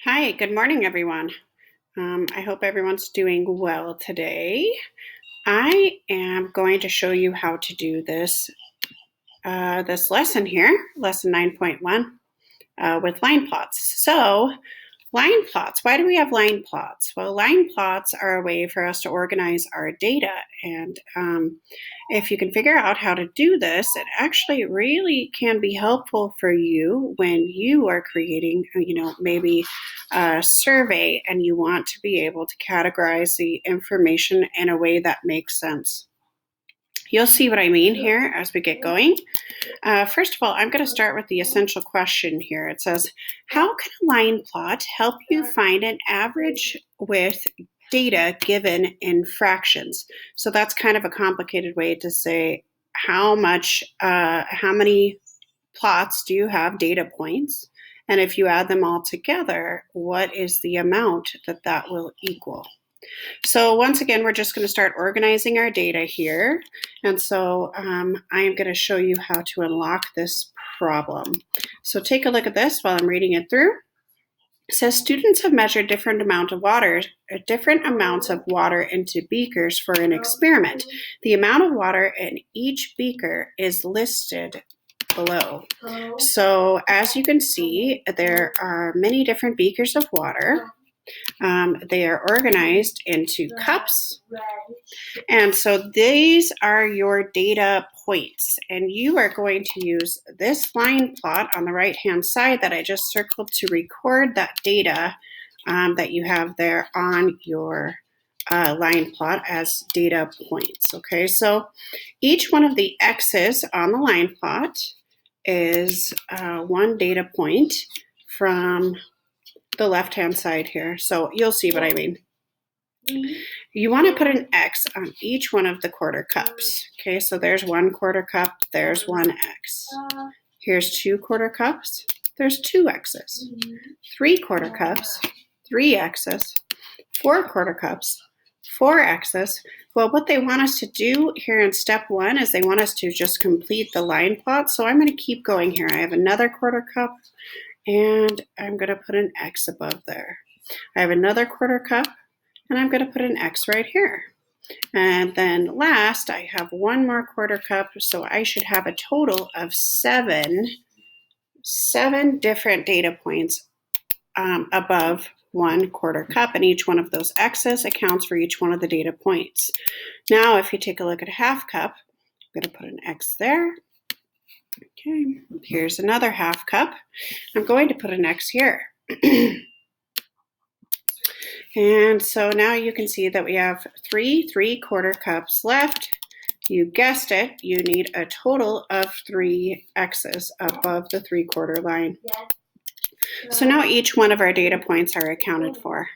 Hi, good morning, everyone. I hope everyone's doing well today. I am going to show you how to do this lesson here, lesson 9.1, with line plots. So line plots, why do we have line plots? Well, line plots are a way for us to organize our data. And if you can figure out how to do this, it actually really can be helpful for you when you are creating, maybe a survey and you want to be able to categorize the information in a way that makes sense. You'll see what I mean here as we get going. First of all, I'm going to start with the essential question here. It says, how can a line plot help you find an average with data given in fractions? So that's kind of a complicated way to say how many plots do you have data points? And if you add them all together, what is the amount that will equal? So once again, we're just going to start organizing our data here. And so I am going to show you how to unlock this problem. So take a look at this while I'm reading it through. It says students have measured different amounts of water into beakers for an experiment. The amount of water in each beaker is listed below. So as you can see, there are many different beakers of water. They are organized into cups. And so these are your data points. And you are going to use this line plot on the right-hand side that I just circled to record that data that you have there on your line plot as data points. Okay, so each one of the X's on the line plot is one data point from the left-hand side here. So you'll see what I mean. You want to put an X on each one of the quarter cups. Okay, so there's one quarter cup, there's one X. Here's two quarter cups, there's two X's. Three quarter cups, three X's. Four quarter cups, four X's. Well, what they want us to do here in step one is they want us to just complete the line plot. So I'm going to keep going here. I have another quarter cup, and I'm going to put an X above there. I have another quarter cup, and I'm going to put an X right here. And then last, I have one more quarter cup, so I should have a total of seven different data points above one quarter cup, and each one of those X's accounts for each one of the data points. Now, if you take a look at a half cup, I'm going to put an X there. Okay, here's another half cup. I'm going to put an X here. And so now you can see that we have three quarter cups left. You guessed it, you need a total of three X's above the 3/4 line. So now each one of our data points are accounted for.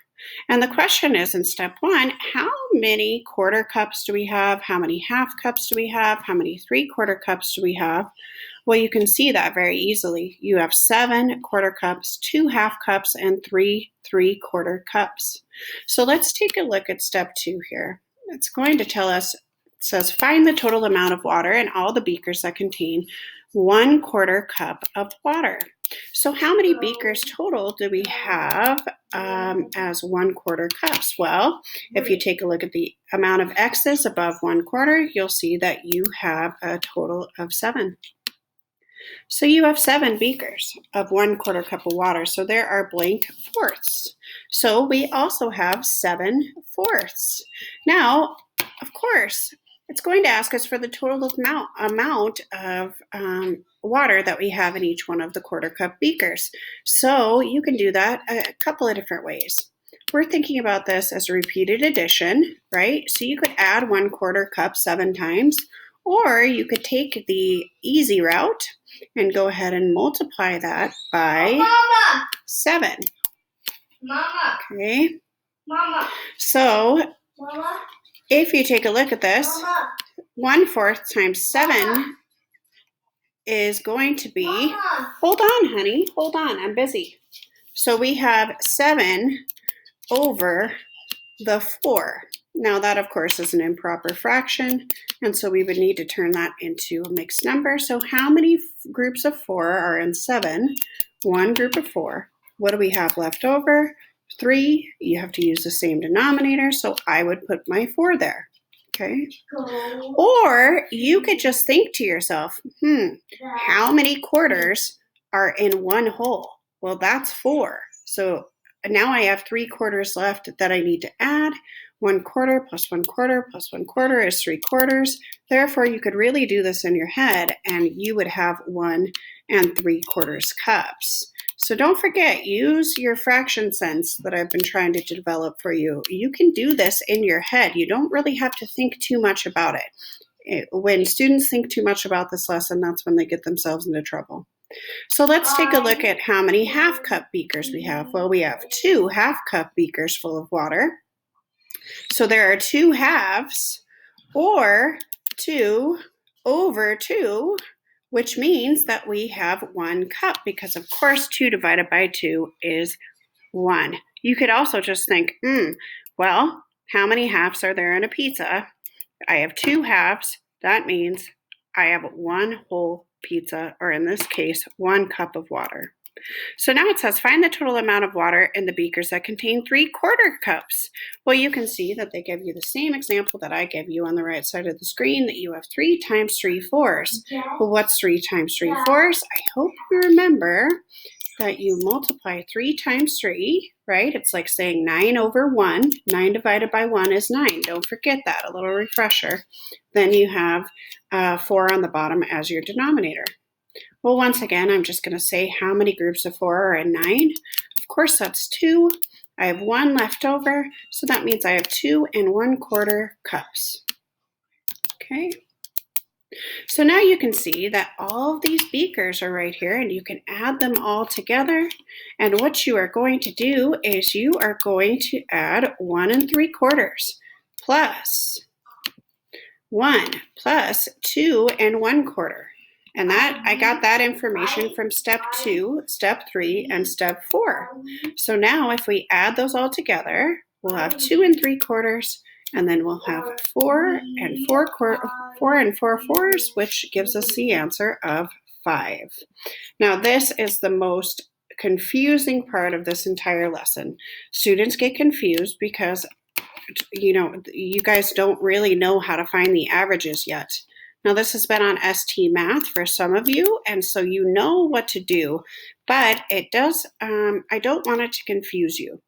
And the question is in step one, how many quarter cups do we have? How many half cups do we have? How many 3/4 cups do we have? Well, you can see that very easily. You have 7 quarter cups, 2 half cups, and 3 3/4 cups. So let's take a look at step 2 here. It's going to tell us, it says, find the total amount of water in all the beakers that contain 1/4 cup of water. So how many beakers total do we have as 1/4 cups? Well, if you take a look at the amount of X's above 1/4, you'll see that you have a total of 7. So you have 7 beakers of 1/4 cup of water. So there are blank fourths. So we also have 7 fourths. Now, of course, it's going to ask us for the total amount of water that we have in each one of the quarter cup beakers. So you can do that a couple of different ways. We're thinking about this as repeated addition, right? So you could add 1/4 cup 7 times, or you could take the easy route and go ahead and multiply that by 7. Mama. Okay. Mama. So Mama. if you take a look at this, Mama. 1/4 times 7 is going to be, Mama. hold on, honey, hold on, I'm busy. So we have 7 over the 4. Now that, of course, is an improper fraction, and so we would need to turn that into a mixed number. So how many groups of 4 are in 7? One group of 4. What do we have left over? 3. You have to use the same denominator, so I would put my 4 there. Okay. Or you could just think to yourself, how many quarters are in one whole? Well, that's 4. So now I have 3 quarters left that I need to add. 1 quarter plus 1 quarter plus 1 quarter is 3 quarters. Therefore, you could really do this in your head and you would have 1 3/4 cups. So don't forget, use your fraction sense that I've been trying to develop for you. You can do this in your head. You don't really have to think too much about it. When students think too much about this lesson, that's when they get themselves into trouble. So let's take a look at how many half-cup beakers we have. Well, we have 2 half-cup beakers full of water. So there are 2 halves, or 2 over 2, which means that we have 1 cup, because of course 2 divided by 2 is 1. You could also just think, well, how many halves are there in a pizza? I have 2 halves. That means I have 1 whole pizza, or in this case, 1 cup of water. So now it says, find the total amount of water in the beakers that contain 3/4 cups. Well, you can see that they give you the same example that I gave you on the right side of the screen, that you have 3 times 3/4. Well, what's 3 times 3/4? I hope you remember that you multiply 3 times 3, right? It's like saying 9 over 1. 9 divided by 1 is 9. Don't forget that, a little refresher. Then you have 4 on the bottom as your denominator. Well, once again, I'm just going to say how many groups of 4 are in 9. Of course, that's 2. I have 1 left over, so that means I have 2 1/4 cups. Okay. So now you can see that all of these beakers are right here, and you can add them all together. And what you are going to do is you are going to add 1 3/4 plus 1 plus 2 1/4. And that I got that information from step 2, step 3, and step 4. So now if we add those all together, we'll have 2 3/4, and then we'll have 4 4/4, which gives us the answer of 5. Now this is the most confusing part of this entire lesson. Students get confused because you guys don't really know how to find the averages yet. Now, this has been on ST Math for some of you, and so you know what to do, but it does, I don't want it to confuse you.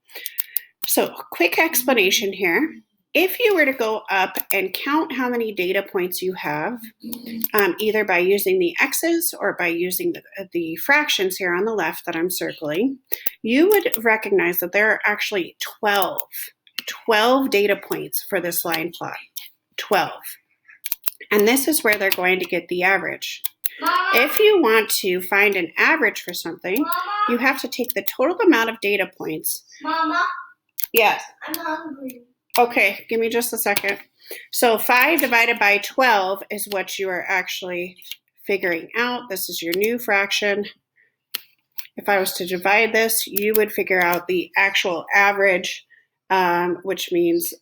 So, quick explanation here. If you were to go up and count how many data points you have, either by using the x's or by using the fractions here on the left that I'm circling, you would recognize that there are actually 12 data points for this line plot. 12. And this is where they're going to get the average. Mama. If you want to find an average for something, Mama. you have to take the total amount of data points. Mama, Yes. I'm hungry. Okay, give me just a second. So 5 divided by 12 is what you are actually figuring out. This is your new fraction. If I was to divide this, you would figure out the actual average, which means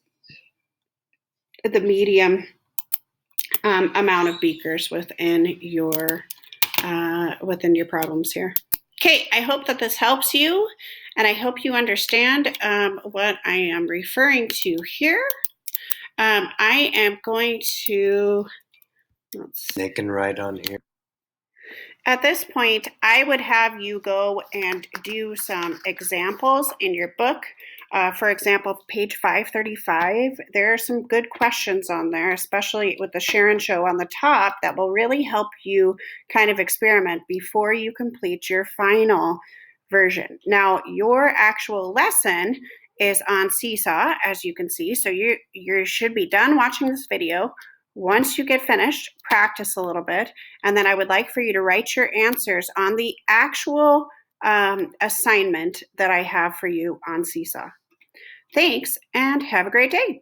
the medium amount of beakers within your problems here. Okay, I hope that this helps you, and I hope you understand what I am referring to here. I am going to, They can write on here. at this point, I would have you go and do some examples in your book. For example, page 535, there are some good questions on there, especially with the Sharon Show on the top, that will really help you kind of experiment before you complete your final version. Now, your actual lesson is on Seesaw, as you can see, so you should be done watching this video. Once you get finished, practice a little bit, and then I would like for you to write your answers on the actual assignment that I have for you on Seesaw. Thanks, and have a great day.